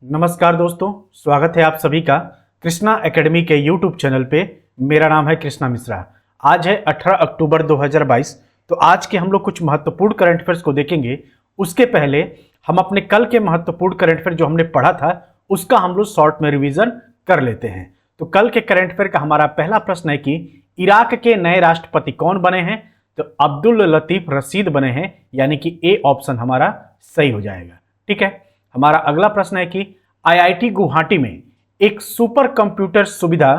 नमस्कार दोस्तों, स्वागत है आप सभी का कृष्णा एकेडमी के यूट्यूब चैनल पे। मेरा नाम है कृष्णा मिश्रा। आज है 18 अक्टूबर 2022। तो आज के हम लोग कुछ महत्वपूर्ण करंट अफेयर्स को देखेंगे। उसके पहले हम अपने कल के महत्वपूर्ण करंट अफेयर जो हमने पढ़ा था उसका हम लोग शॉर्ट में रिवीजन कर लेते हैं। तो कल के करंट अफेयर का हमारा पहला प्रश्न है कि इराक के नए राष्ट्रपति कौन बने हैं? तो अब्दुल लतीफ रशीद बने हैं, यानी कि ए ऑप्शन हमारा सही हो जाएगा। ठीक है। हमारा अगला प्रश्न है कि आईआईटी गुवाहाटी में एक सुपर कंप्यूटर सुविधा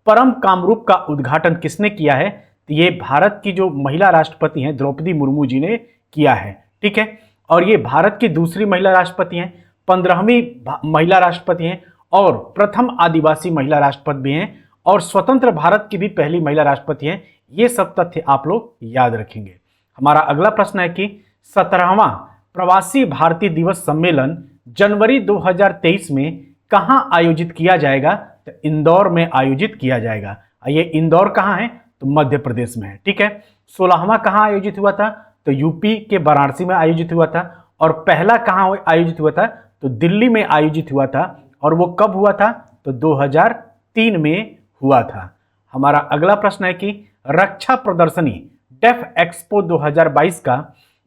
परम कामरूप का उद्घाटन किसने किया है? तो ये भारत की जो महिला राष्ट्रपति हैं द्रौपदी मुर्मू जी ने किया है। ठीक है। और ये भारत की दूसरी महिला राष्ट्रपति हैं, 15वीं महिला राष्ट्रपति हैं और प्रथम आदिवासी महिला राष्ट्रपति भी हैं और स्वतंत्र भारत की भी पहली महिला राष्ट्रपति हैं। ये सब तथ्य आप लोग याद रखेंगे। हमारा अगला प्रश्न है कि 17वां प्रवासी भारतीय दिवस सम्मेलन जनवरी 2023 में कहां आयोजित किया जाएगा? तो इंदौर में आयोजित किया जाएगा। ये इंदौर कहां है? तो मध्य प्रदेश में है। ठीक है। 16वां कहां आयोजित हुआ था? तो यूपी के वाराणसी में आयोजित हुआ था। और पहला कहां आयोजित हुआ था? तो दिल्ली में आयोजित हुआ था। और वो कब हुआ था? तो 2003 में हुआ था। हमारा अगला प्रश्न है कि रक्षा प्रदर्शनी डेफ एक्सपो 2022 का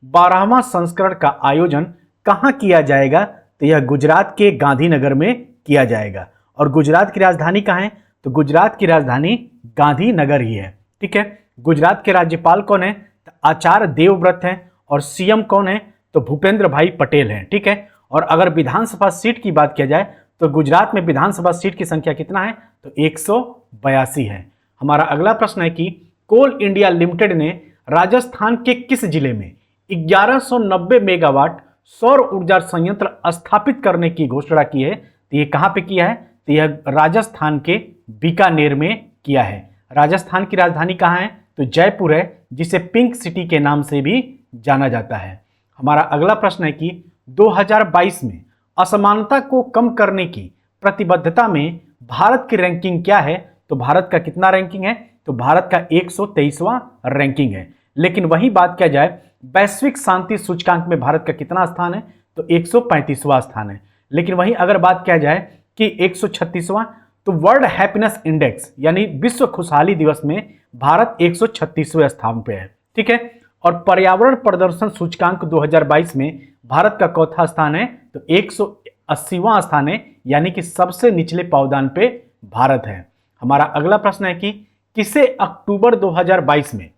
12वां संस्करण का आयोजन कहां किया जाएगा? तो यह गुजरात के गांधीनगर में किया जाएगा। और गुजरात की राजधानी कहां है? तो गुजरात की राजधानी गांधीनगर ही है। ठीक है। गुजरात के राज्यपाल कौन है? तो आचार्य देवव्रत हैं। और सीएम कौन है? तो भूपेंद्र भाई पटेल हैं। ठीक है। और अगर विधानसभा सीट की बात किया जाए तो गुजरात में विधानसभा सीट की संख्या कितना है? तो 182 है। हमारा अगला प्रश्न है कि कोल इंडिया लिमिटेड ने राजस्थान के किस जिले में 1190 मेगावाट सौर ऊर्जा संयंत्र स्थापित करने की घोषणा की है? तो ये कहां पे किया है? तो यह राजस्थान के बीकानेर में किया है। राजस्थान की राजधानी कहां है? तो जयपुर है, जिसे पिंक सिटी के नाम से भी जाना जाता है। हमारा अगला प्रश्न है कि 2022 में असमानता को कम करने की प्रतिबद्धता में भारत की रैंकिंग क्या है? तो भारत का कितना रैंकिंग है? तो भारत का 123वां रैंकिंग है। लेकिन वही बात किया जाए वैश्विक शांति सूचकांक में भारत का कितना स्थान है? तो 135वां स्थान है। लेकिन वही अगर बात किया जाए कि 136वां, तो वर्ल्ड हैप्पीनेस इंडेक्स यानी विश्व खुशहाली दिवस में भारत 136वें स्थान पे है। ठीक है। और पर्यावरण प्रदर्शन सूचकांक 2022 में भारत का चौथा स्थान है, तो 180वां स्थान है, यानी कि सबसे निचले पावदान पे भारत है। हमारा अगला प्रश्न है कि किसे अक्टूबर 2022 में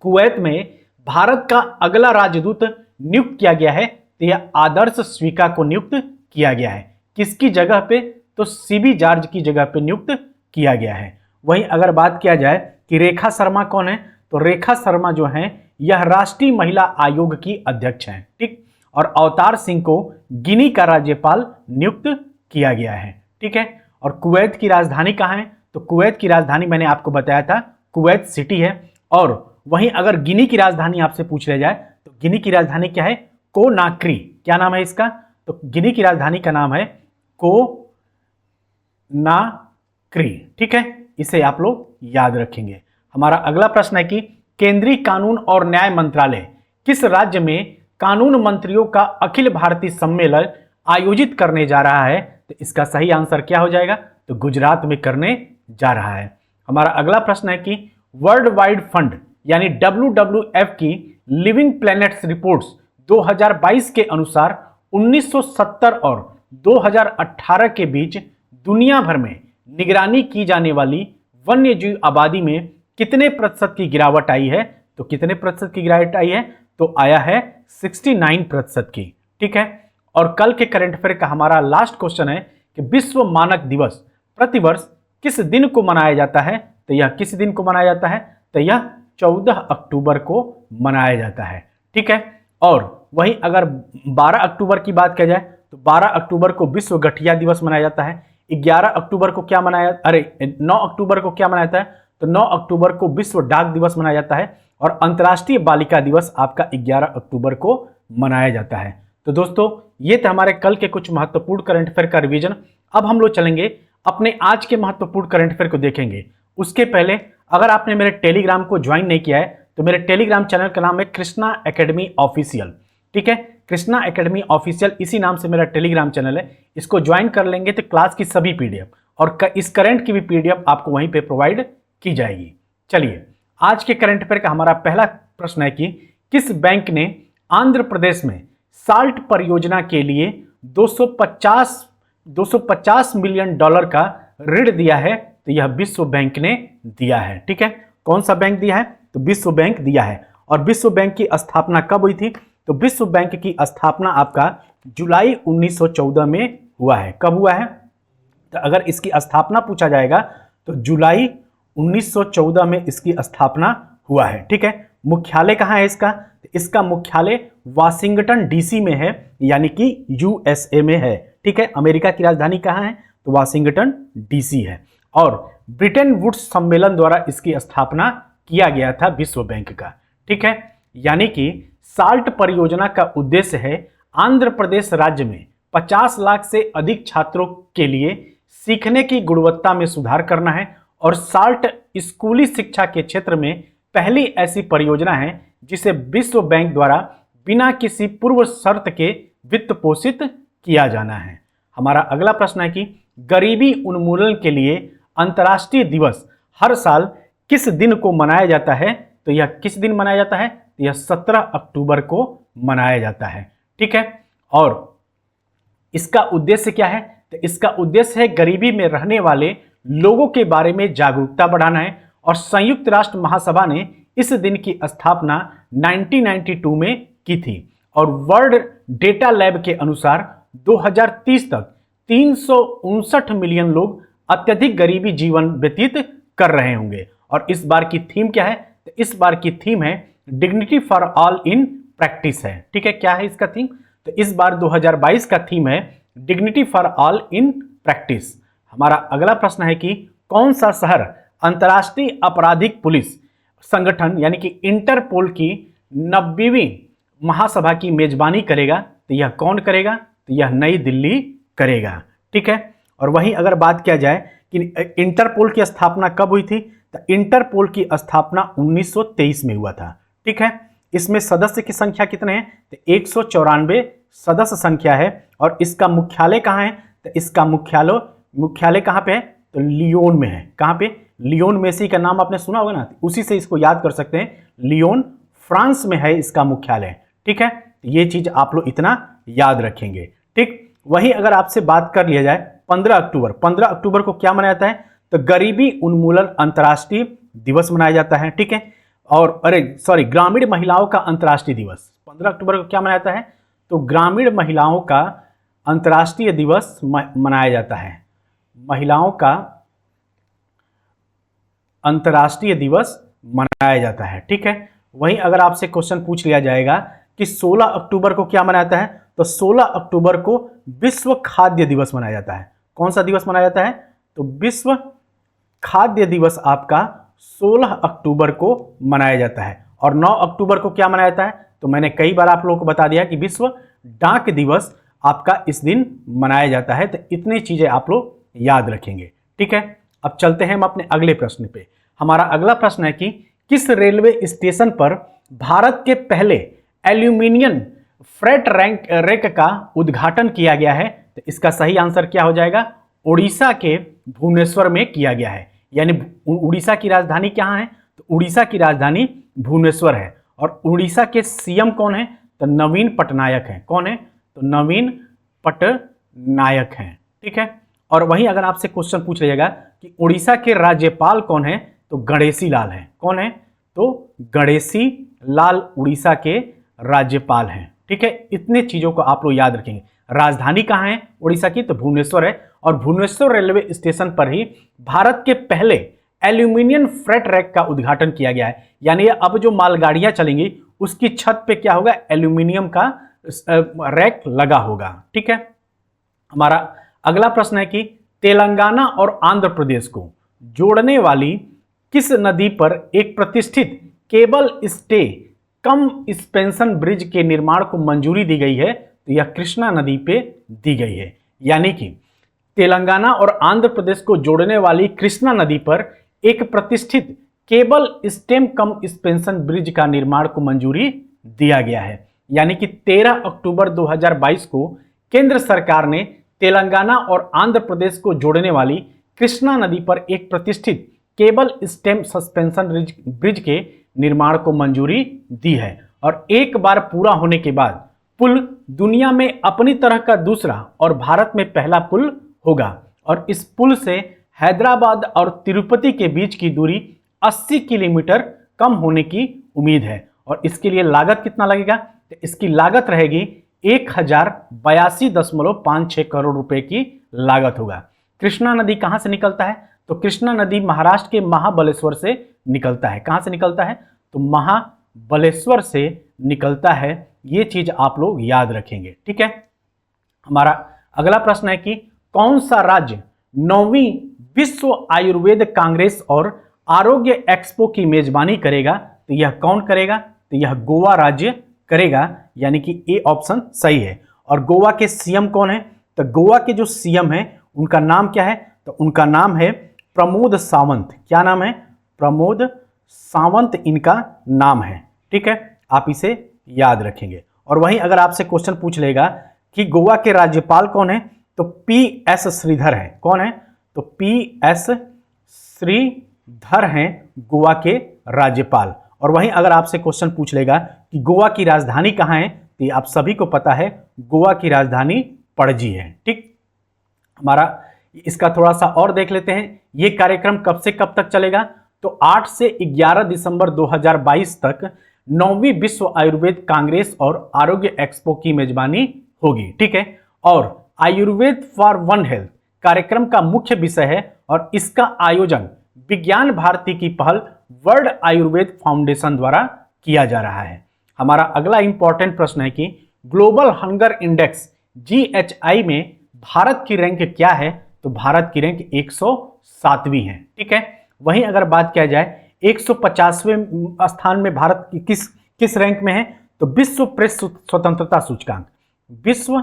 कुवैत में भारत का अगला राजदूत नियुक्त किया गया है? तो यह आदर्श स्वीका को नियुक्त किया गया है। किसकी जगह पे? तो सीबी जॉर्ज की जगह पे नियुक्त किया गया है। वहीं अगर बात किया जाए कि रेखा शर्मा कौन है? तो रेखा शर्मा जो है यह राष्ट्रीय महिला आयोग की अध्यक्ष हैं। ठीक। और अवतार सिंह को गिनी का राज्यपाल नियुक्त किया गया है। ठीक है। और कुवैत की राजधानी कहां है? तो कुवैत की राजधानी मैंने आपको बताया था कुवैत सिटी है। और वहीं अगर गिनी की राजधानी आपसे पूछ लिया जाए तो गिनी की राजधानी क्या है? कोनाक्री। क्या नाम है इसका? तो गिनी की राजधानी का नाम है कोनाक्री। ठीक है। इसे आप लोग याद रखेंगे। हमारा अगला प्रश्न है कि केंद्रीय कानून और न्याय मंत्रालय किस राज्य में कानून मंत्रियों का अखिल भारतीय सम्मेलन आयोजित करने जा रहा है? तो इसका सही आंसर क्या हो जाएगा? तो गुजरात में करने जा रहा है। हमारा अगला प्रश्न है कि वर्ल्ड वाइड फंड यानी WWF की लिविंग प्लैनेट्स रिपोर्ट्स 2022 के अनुसार 1970 और 2018 के बीच दुनिया भर में निगरानी की जाने वाली वन्यजीव आबादी में कितने प्रतिशत की गिरावट आई है? तो कितने प्रतिशत की गिरावट आई है? तो आया है 69% की। ठीक है। और कल के करंट अफेयर का हमारा लास्ट क्वेश्चन है कि विश्व मानक दिवस प्रतिवर्ष किस दिन को मनाया जाता है? तो यह किस दिन को मनाया जाता है? तो यह 14 अक्टूबर को मनाया जाता है। ठीक है। और वहीं अगर 12 अक्टूबर की बात किया जाए तो 12 अक्टूबर को विश्व गठिया दिवस मनाया जाता है। 11 अक्टूबर को क्या मनाया 9 अक्टूबर को क्या मनाया जाता है? तो 9 अक्टूबर को विश्व डाक दिवस मनाया जाता है। और अंतर्राष्ट्रीय बालिका दिवस आपका 11 अक्टूबर को मनाया जाता है। तो दोस्तों ये थे हमारे कल के कुछ महत्वपूर्ण करंट अफेयर का रिवीजन। अब हम लोग चलेंगे अपने आज के महत्वपूर्ण करंट अफेयर को देखेंगे। उसके पहले अगर आपने मेरे टेलीग्राम को ज्वाइन नहीं किया है तो मेरे टेलीग्राम चैनल का नाम है कृष्णा एकेडमी ऑफिशियल। ठीक है। कृष्णा एकेडमी ऑफिशियल इसी नाम से मेरा टेलीग्राम चैनल है, इसको ज्वाइन कर लेंगे तो क्लास की सभी पीडीएफ और इस करंट की भी पीडीएफ आपको वहीं पे प्रोवाइड की जाएगी। चलिए, आज के करंट अफेयर का हमारा पहला प्रश्न है कि किस बैंक ने आंध्र प्रदेश में साल्ट परियोजना के लिए 250 मिलियन डॉलर का ऋण दिया है? तो यह विश्व बैंक ने दिया है। ठीक है, कौन सा बैंक दिया है? तो विश्व बैंक दिया है। और विश्व बैंक की स्थापना कब हुई थी? तो विश्व बैंक की स्थापना आपका जुलाई 1914 में हुआ है। कब हुआ है? तो अगर इसकी स्थापना पूछा जाएगा तो जुलाई 1914 में इसकी स्थापना हुआ है। ठीक है, मुख्यालय कहाँ है इसका? तो इसका मुख्यालय वाशिंगटन डीसी में है, यानी कि यूएसए में है। ठीक है, अमेरिका की राजधानी कहाँ है? तो वाशिंगटन डीसी है। और ब्रिटेन वुड्स सम्मेलन द्वारा इसकी स्थापना किया गया था विश्व बैंक का। ठीक है, यानी कि साल्ट परियोजना का उद्देश्य है आंध्र प्रदेश राज्य में 50 लाख से अधिक छात्रों के लिए सीखने की गुणवत्ता में सुधार करना है और साल्ट स्कूली शिक्षा के क्षेत्र में पहली ऐसी परियोजना है जिसे विश्व बैंक द्वारा बिना किसी पूर्व शर्त के वित्त पोषित किया जाना है। हमारा अगला प्रश्न है कि गरीबी उन्मूलन के लिए अंतर्राष्ट्रीय दिवस हर साल किस दिन को मनाया जाता है? तो यह किस दिन मनाया जाता है? तो यह 17 अक्टूबर को मनाया जाता है। ठीक है, और इसका उद्देश्य क्या है? तो इसका उद्देश्य है गरीबी में रहने वाले लोगों के बारे में जागरूकता बढ़ाना है। और संयुक्त राष्ट्र महासभा ने इस दिन की स्थापना 1992 में की थी। और वर्ल्ड डेटा लैब के अनुसार 2030 तक 359 मिलियन लोग अत्यधिक गरीबी जीवन व्यतीत कर रहे होंगे। और इस बार की थीम क्या है? तो इस बार की थीम है dignity for all in practice है। ठीक है, क्या है इसका थीम? तो इस बार 2022 का थीम है dignity for all in practice. हमारा अगला प्रश्न है कि कौन सा शहर अंतर्राष्ट्रीय आपराधिक पुलिस संगठन यानी कि इंटरपोल की 90वीं महासभा की मेजबानी करेगा? तो यह कौन करेगा? तो यह नई दिल्ली करेगा। ठीक है, और वहीं अगर बात किया जाए कि इंटरपोल की स्थापना कब हुई थी? तो इंटरपोल की स्थापना 1923 में हुआ था। ठीक है, इसमें सदस्य की संख्या कितने हैं? तो 194 सदस्य संख्या है। और इसका मुख्यालय कहाँ है? तो इसका मुख्यालय कहाँ पे है? तो लियोन में है। कहाँ पे? लियोन मेसी का नाम आपने सुना होगा ना, उसी से इसको याद कर सकते हैं। लियोन फ्रांस में है इसका मुख्यालय। ठीक है, ये चीज आप लोग इतना याद रखेंगे। ठीक, वही अगर आपसे बात कर लिया जाए 15 अक्टूबर को क्या मनाया जाता है? तो गरीबी उन्मूलन अंतर्राष्ट्रीय दिवस मनाया जाता है। ठीक है, और ग्रामीण महिलाओं का अंतर्राष्ट्रीय दिवस 15 अक्टूबर को क्या मनाया जाता है? तो ग्रामीण महिलाओं का अंतर्राष्ट्रीय दिवस मनाया जाता है। महिलाओं का अंतर्राष्ट्रीय दिवस मनाया जाता है। ठीक है, वहीं अगर आपसे क्वेश्चन पूछ लिया जाएगा कि 16 अक्टूबर को क्या मनाया जाता है? तो 16 अक्टूबर को विश्व खाद्य दिवस मनाया जाता है। कौन सा दिवस मनाया जाता है? तो विश्व खाद्य दिवस आपका 16 अक्टूबर को मनाया जाता है। और 9 अक्टूबर को क्या मनाया जाता है? तो मैंने कई बार आप लोगों को बता दिया कि विश्व डाक दिवस आपका इस दिन मनाया जाता है। तो इतनी चीजें आप लोग याद रखेंगे। ठीक है, अब चलते हैं हम अपने अगले प्रश्न पे। हमारा अगला प्रश्न है कि किस रेलवे स्टेशन पर भारत के पहले एल्यूमिनियम फ्रेट रैक का उद्घाटन किया गया है? तो इसका सही आंसर क्या हो जाएगा? उड़ीसा के भुवनेश्वर में किया गया है। यानी उड़ीसा की राजधानी कहाँ है? तो उड़ीसा की राजधानी भुवनेश्वर है। और उड़ीसा के सीएम कौन है? तो नवीन पटनायक हैं। कौन है? तो नवीन पटनायक हैं। ठीक है, और वहीं अगर आपसे क्वेश्चन पूछ लीजिएगा कि उड़ीसा के राज्यपाल कौन है? तो गणेशी लाल हैं। कौन है? तो गणेशी लाल उड़ीसा के राज्यपाल हैं। ठीक है, इतने चीजों को आप लोग याद रखेंगे। राजधानी कहाँ है उड़ीसा की? तो भुवनेश्वर है। और भुवनेश्वर रेलवे स्टेशन पर ही भारत के पहले एल्यूमिनियम फ्रेट रैक का उद्घाटन किया गया है। यानी अब जो मालगाड़ियां चलेंगी उसकी छत पे क्या होगा? एल्यूमिनियम का रैक लगा होगा। ठीक है, हमारा अगला प्रश्न है कि तेलंगाना और आंध्र प्रदेश को जोड़ने वाली किस नदी पर एक प्रतिष्ठित केबल स्टे कम सस्पेंशन ब्रिज के निर्माण को मंजूरी दी गई है? तो यह कृष्णा नदी पे दी गई है। यानी कि तेलंगाना और आंध्र प्रदेश को जोड़ने वाली कृष्णा नदी पर एक प्रतिष्ठित केबल स्टेम कम सस्पेंशन ब्रिज का निर्माण को मंजूरी दिया गया है। यानी कि 13 अक्टूबर 2022 को केंद्र सरकार ने तेलंगाना और आंध्र प्रदेश को जोड़ने वाली कृष्णा नदी पर एक प्रतिष्ठित केबल स्टेम सस्पेंशन ब्रिज के निर्माण को मंजूरी दी है और एक बार पूरा होने के बाद पुल दुनिया में अपनी तरह का दूसरा और भारत में पहला पुल होगा और इस पुल से हैदराबाद और तिरुपति के बीच की दूरी 80 किलोमीटर कम होने की उम्मीद है। और इसके लिए लागत कितना लगेगा? तो इसकी लागत रहेगी 1082.56 करोड़ रुपए की लागत होगा। कृष्णा नदी कहां से निकलता है? तो कृष्णा नदी महाराष्ट्र के महाबलेश्वर से निकलता है। कहां से निकलता है? तो महाबलेश्वर से निकलता है। ये चीज आप लोग याद रखेंगे, ठीक है। हमारा अगला प्रश्न है कि कौन सा राज्य 9वीं विश्व आयुर्वेद कांग्रेस और आरोग्य एक्सपो की मेजबानी करेगा? तो यह कौन करेगा? तो यह गोवा राज्य करेगा, यानी कि ए ऑप्शन सही है। और गोवा के सीएम कौन है? तो गोवा के जो सीएम है उनका नाम क्या है? तो उनका नाम है प्रमोद सावंत। क्या नाम है? प्रमोद सावंत इनका नाम है, ठीक है। आप इसे याद रखेंगे। और वहीं अगर आपसे क्वेश्चन पूछ लेगा कि गोवा के राज्यपाल कौन है? तो पी.एस. श्रीधर है। कौन है? तो पी.एस. श्रीधर हैं गोवा के राज्यपाल। और वहीं अगर आपसे क्वेश्चन पूछ लेगा कि गोवा की राजधानी कहाँ है? तो आप सभी को पता है गोवा की राजधानी पणजी है, ठीक। हमारा इसका थोड़ा सा और देख लेते हैं। ये कार्यक्रम कब से कब तक चलेगा? तो 8 से 11 दिसंबर 2022 तक 9वीं विश्व आयुर्वेद कांग्रेस और आरोग्य एक्सपो की मेजबानी होगी, ठीक है। और आयुर्वेद फॉर वन हेल्थ कार्यक्रम का मुख्य विषय है और इसका आयोजन विज्ञान भारती की पहल वर्ल्ड आयुर्वेद फाउंडेशन द्वारा किया जा रहा है। हमारा अगला इंपॉर्टेंट प्रश्न है कि ग्लोबल हंगर इंडेक्स GHI में भारत की रैंक क्या है? तो भारत की रैंक 107वीं है, ठीक है। वहीं अगर बात किया जाए 150वें स्थान में भारत की किस रैंक में है? तो विश्व प्रेस स्वतंत्रता सूचकांक, विश्व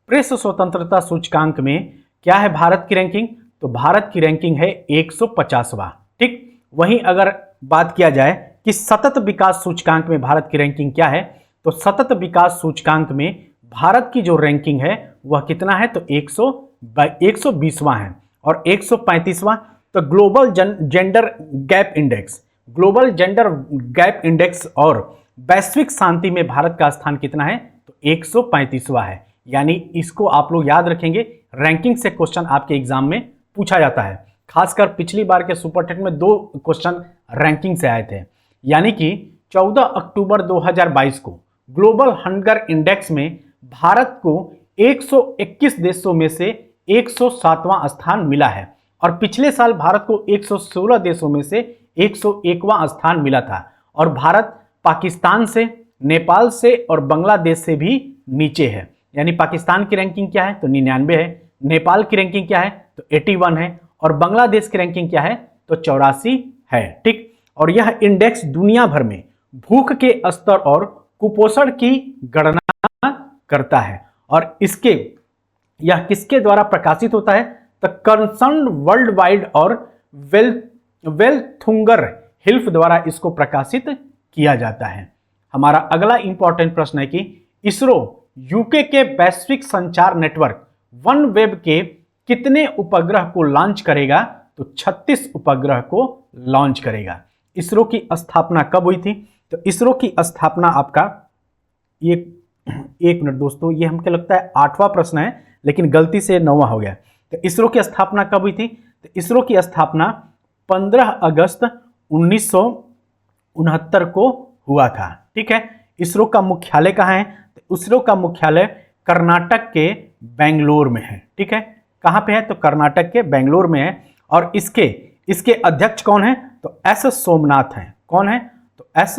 प्रेस स्वतंत्रता सूचकांक में क्या है भारत की रैंकिंग? तो भारत की रैंकिंग है 150वां, ठीक। वहीं अगर बात किया जाए कि सतत विकास सूचकांक में भारत की रैंकिंग क्या है? तो सतत विकास सूचकांक में भारत की जो रैंकिंग है वह कितना है? तो 120वां है। और 135वां तो global gender gap index, global gender gap index और वैश्विक शांति में भारत का स्थान कितना है? तो 135वां है। यानी इसको आप लोग याद रखेंगे, रैंकिंग से क्वेश्चन आपके एग्जाम में पूछा जाता है। खासकर पिछली बार के सुपरटेट में 2 क्वेश्चन रैंकिंग से आए थे। यानी कि 14 अक्टूबर 2022 को ग्लोबल हंगर इंडेक्स में भारत को 121 देशों में से 107वां स्थान मिला है और पिछले साल भारत को 116 देशों में से 101वां स्थान मिला था। और भारत पाकिस्तान से, नेपाल से और बांग्लादेश से भी नीचे है। यानी पाकिस्तान की रैंकिंग क्या है? तो 99 है। नेपाल की रैंकिंग क्या है? तो 81 है। और बांग्लादेश की रैंकिंग क्या है? तो 84 है, ठीक। और यह इंडेक्स दुनिया भर में भूख के स्तर और कुपोषण की गणना करता है। और यह किसके द्वारा प्रकाशित होता है? तो कंसर्न वर्ल्ड वाइड और वेल्थुंगर हिल्फ द्वारा इसको प्रकाशित किया जाता है। हमारा अगला इंपॉर्टेंट प्रश्न है कि इसरो यूके के वैश्विक संचार नेटवर्क वन वेब के कितने उपग्रह को लॉन्च करेगा? तो 36 उपग्रह को लॉन्च करेगा। इसरो की स्थापना कब हुई थी? तो इसरो की स्थापना आपका एक मिनट दोस्तों, ये हमको लगता है 8वां प्रश्न है लेकिन गलती से 9वां हो गया। तो इसरो की स्थापना कब हुई थी? तो इसरो की स्थापना 15 अगस्त 1969 को हुआ था, ठीक है। इसरो का मुख्यालय कहाँ है? तो इसरो का मुख्यालय कर्नाटक के बेंगलोर में है, ठीक है। कहाँ पे है? तो कर्नाटक के बेंगलोर में है। और इसके अध्यक्ष कौन है? तो एस सोमनाथ हैं। कौन है? तो एस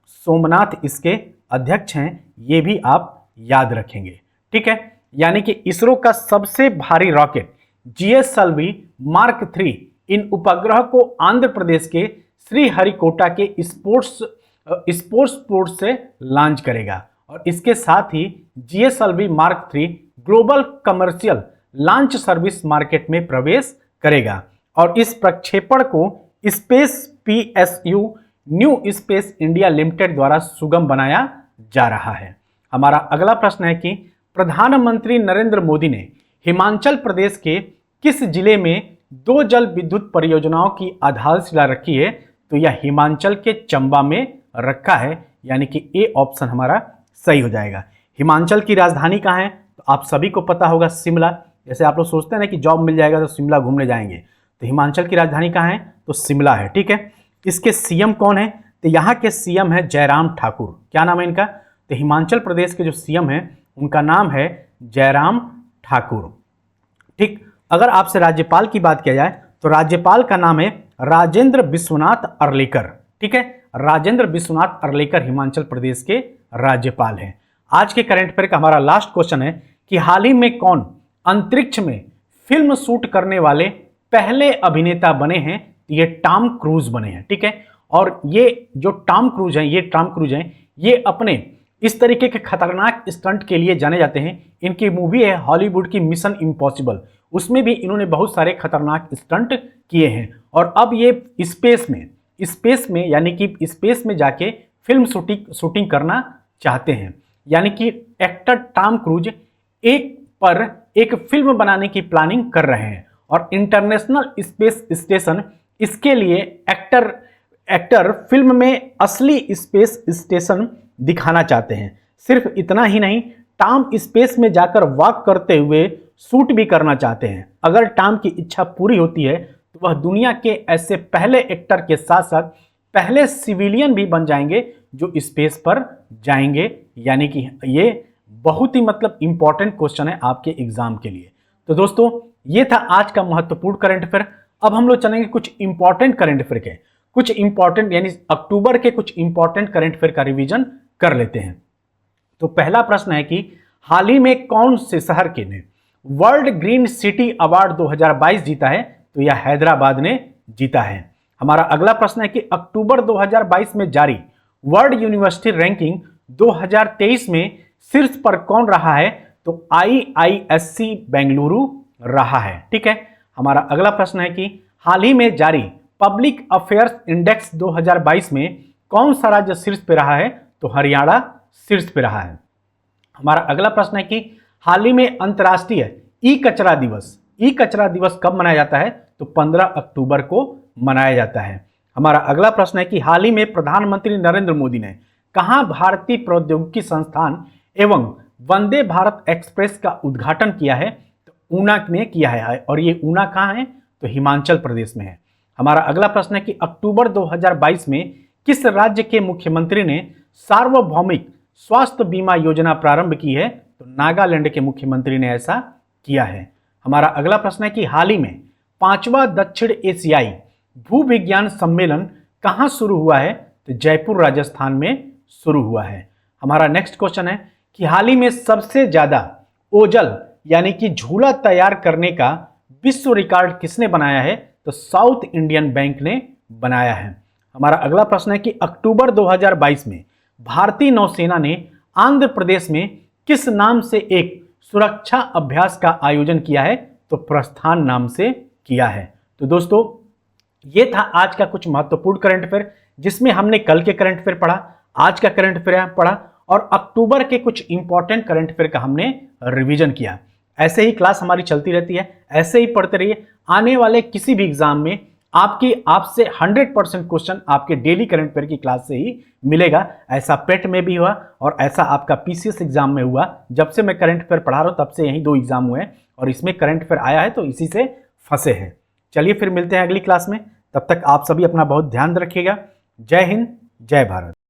सोमनाथ इसके अध्यक्ष हैं। ये भी आप याद रखेंगे, ठीक है। यानी कि इसरो का सबसे भारी रॉकेट GSLV Mark 3 इन उपग्रह को आंध्र प्रदेश के श्रीहरिकोटा के स्पोर्ट्स पोर्ट से लॉन्च करेगा। और इसके साथ ही GSLV Mark 3 global commercial launch service market में प्रवेश करेगा। और इस प्रक्षेपण को space PSU new space India limited द्वारा सुगम बनाया जा रहा है। हमारा अगला प्रश्न है कि प्रधानमंत्री नरेंद्र मोदी ने हिमाचल प्रदेश के किस जिले में 2 जल विद्युत परियोजनाओं की आधारशिला रखी है? तो यह हिमाचल के चंबा में रखा है, यानी कि ए ऑप्शन हमारा सही हो जाएगा। हिमाचल की राजधानी कहाँ है? तो आप सभी को पता होगा, शिमला। जैसे आप लोग सोचते हैं ना कि जॉब मिल जाएगा तो शिमला घूमने जाएंगे, तो हिमाचल की राजधानी कहाँ है? तो शिमला है। ठीक है, इसके सीएम कौन है? तो यहाँ के सीएम है जयराम ठाकुर। क्या नाम है इनका? तो हिमाचल प्रदेश के जो सीएम है उनका नाम है जयराम ठाकुर। ठीक, अगर आपसे राज्यपाल की बात किया जाए तो राज्यपाल का नाम है राजेंद्र विश्वनाथ अर्लेकर। ठीक है, राजेंद्र विश्वनाथ अर्लेकर हिमाचल प्रदेश के राज्यपाल हैं। आज के करंट अफेयर का हमारा लास्ट क्वेश्चन है कि हाल ही में कौन अंतरिक्ष में फिल्म शूट करने वाले पहले अभिनेता बने हैं? ये टॉम क्रूज बने हैं। ठीक है, और ये जो टॉम क्रूज हैं ये अपने इस तरीके के खतरनाक स्टंट के लिए जाने जाते हैं। इनकी मूवी है हॉलीवुड की मिशन इम्पॉसिबल, उसमें भी इन्होंने बहुत सारे खतरनाक स्टंट किए हैं। और अब ये स्पेस में यानी कि स्पेस में जाके फिल्म शूटिंग करना चाहते हैं। यानी कि एक्टर टॉम क्रूज एक फिल्म बनाने की प्लानिंग कर रहे हैं और इंटरनेशनल स्पेस स्टेशन इसके लिए एक्टर फिल्म में असली स्पेस स्टेशन दिखाना चाहते हैं। सिर्फ इतना ही नहीं, टॉम स्पेस में जाकर वॉक करते हुए शूट भी करना चाहते हैं। अगर टॉम की इच्छा पूरी होती है तो वह दुनिया के ऐसे पहले एक्टर के साथ साथ पहले सिविलियन भी बन जाएंगे जो स्पेस पर जाएंगे। यानी कि ये बहुत ही मतलब इंपॉर्टेंट क्वेश्चन है आपके एग्जाम के लिए। तो दोस्तों, ये था आज का महत्वपूर्ण करंट अफेयर। अब हम लोग चलेंगे कुछ इंपॉर्टेंट करंट अफेयर के, कुछ इंपॉर्टेंट यानी अक्टूबर के कुछ इंपॉर्टेंट करंट अफेयर का रिवीजन कर लेते हैं। तो पहला प्रश्न है कि हाल ही में कौन से शहर के ने वर्ल्ड ग्रीन सिटी अवार्ड 2022 जीता है? तो यह हैदराबाद ने जीता है। हमारा अगला प्रश्न है कि अक्टूबर 2022 में जारी वर्ल्ड यूनिवर्सिटी रैंकिंग 2023 में शीर्ष पर कौन रहा है? तो IISc बेंगलुरु रहा है। ठीक है, हमारा अगला प्रश्न है कि हाल ही में जारी पब्लिक अफेयर्स इंडेक्स 2022 में कौन सा राज्य शीर्ष पे रहा है? तो हरियाणा शीर्ष पे रहा है। हमारा अगला प्रश्न है कि हाल ही में अंतर्राष्ट्रीय ई कचरा दिवस कब मनाया जाता है? तो 15 अक्टूबर को मनाया जाता है। हमारा अगला प्रश्न है कि हाल ही में प्रधानमंत्री नरेंद्र मोदी ने कहां भारतीय प्रौद्योगिकी संस्थान एवं वंदे भारत एक्सप्रेस का उद्घाटन किया है? तो ऊना में किया है, और ये ऊना कहाँ है? तो हिमाचल प्रदेश में है। हमारा अगला प्रश्न है कि अक्टूबर 2022 में किस राज्य के मुख्यमंत्री ने सार्वभौमिक स्वास्थ्य बीमा योजना प्रारंभ की है? तो नागालैंड के मुख्यमंत्री ने ऐसा किया है। हमारा अगला प्रश्न है कि हाल ही में 5वां दक्षिण एशियाई भूविज्ञान सम्मेलन कहाँ शुरू हुआ है? तो जयपुर राजस्थान में शुरू हुआ है। हमारा नेक्स्ट क्वेश्चन है कि हाल ही में सबसे ज्यादा ओझल यानी कि झूला तैयार करने का विश्व रिकॉर्ड किसने बनाया है? तो साउथ इंडियन बैंक ने बनाया है। हमारा अगला प्रश्न है कि अक्टूबर 2022 में भारतीय नौसेना ने आंध्र प्रदेश में किस नाम से एक सुरक्षा अभ्यास का आयोजन किया है? तो प्रस्थान नाम से किया है। तो दोस्तों, ये था आज का कुछ महत्वपूर्ण करंट अफेयर, जिसमें हमने कल के करंट अफेयर पढ़ा, आज का करंट अफेयर पढ़ा और अक्टूबर के कुछ इंपॉर्टेंट करंट अफेयर का हमने रिवीजन किया। ऐसे ही क्लास हमारी चलती रहती है, ऐसे ही पढ़ते रहिए। आने वाले किसी भी एग्जाम में आपसे 100% क्वेश्चन आपके डेली करंट अफेयर की क्लास से ही मिलेगा। ऐसा पेट में भी हुआ और ऐसा आपका PCS एग्जाम में हुआ। जब से मैं करंट अफेयर पढ़ा रहा हूँ तब से यही 2 एग्जाम हुए हैं और इसमें करंट अफेयर आया है, तो इसी से फंसे हैं। चलिए फिर मिलते हैं अगली क्लास में, तब तक आप सभी अपना बहुत ध्यान रखिएगा। जय हिंद, जय भारत।